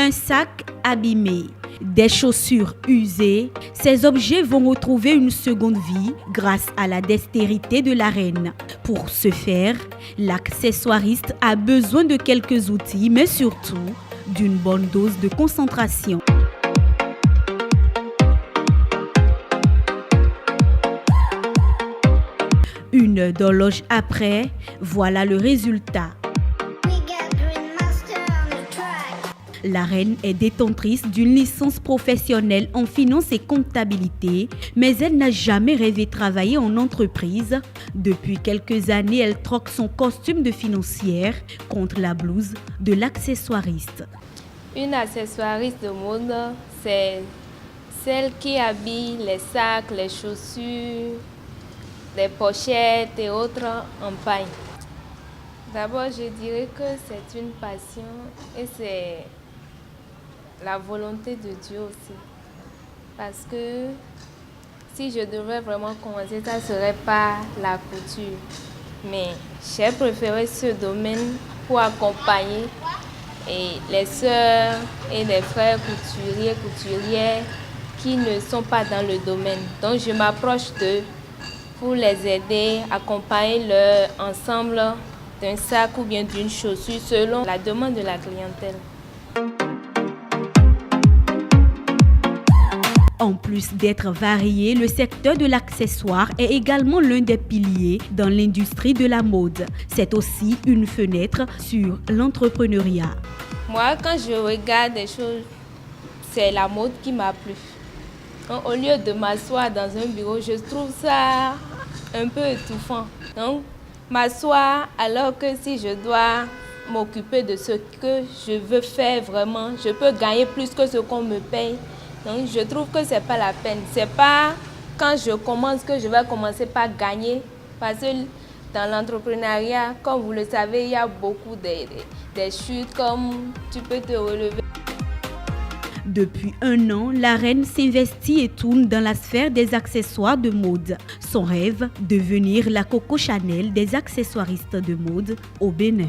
un sac abîmé, des chaussures usées, ces objets vont retrouver une seconde vie grâce à la dextérité de la reine. Pour ce faire, l'accessoiriste a besoin de quelques outils, mais surtout d'une bonne dose de concentration. Une heure d'horloge après, voilà le résultat. La reine est détentrice d'une licence professionnelle en finance et comptabilité, mais elle n'a jamais rêvé travailler en entreprise. Depuis quelques années, elle troque son costume de financière contre la blouse de l'accessoiriste. Une accessoiriste de mode, c'est celle qui habille les sacs, les chaussures, les pochettes et autres en paille. D'abord, je dirais que c'est une passion et c'est la volonté de Dieu aussi. Parce que si je devais vraiment commencer, ça ne serait pas la couture. Mais j'ai préféré ce domaine pour accompagner les sœurs et les frères couturiers, couturières qui ne sont pas dans le domaine. Donc je m'approche d'eux pour les aider, accompagner leur ensemble d'un sac ou bien d'une chaussure selon la demande de la clientèle. En plus d'être varié, le secteur de l'accessoire est également l'un des piliers dans l'industrie de la mode. C'est aussi une fenêtre sur l'entrepreneuriat. Moi, quand je regarde des choses, c'est la mode qui m'a plu. Donc, au lieu de m'asseoir dans un bureau, je trouve ça un peu étouffant. Donc, m'asseoir alors que si je dois m'occuper de ce que je veux faire vraiment, je peux gagner plus que ce qu'on me paye. Donc, je trouve que ce n'est pas la peine. Ce n'est pas quand je commence que je vais commencer par gagner. Parce que dans l'entrepreneuriat, comme vous le savez, il y a beaucoup de chutes, comme tu peux te relever. Depuis un an, la reine s'investit et tourne dans la sphère des accessoires de mode. Son rêve, devenir la Coco Chanel des accessoiristes de mode au Bénin.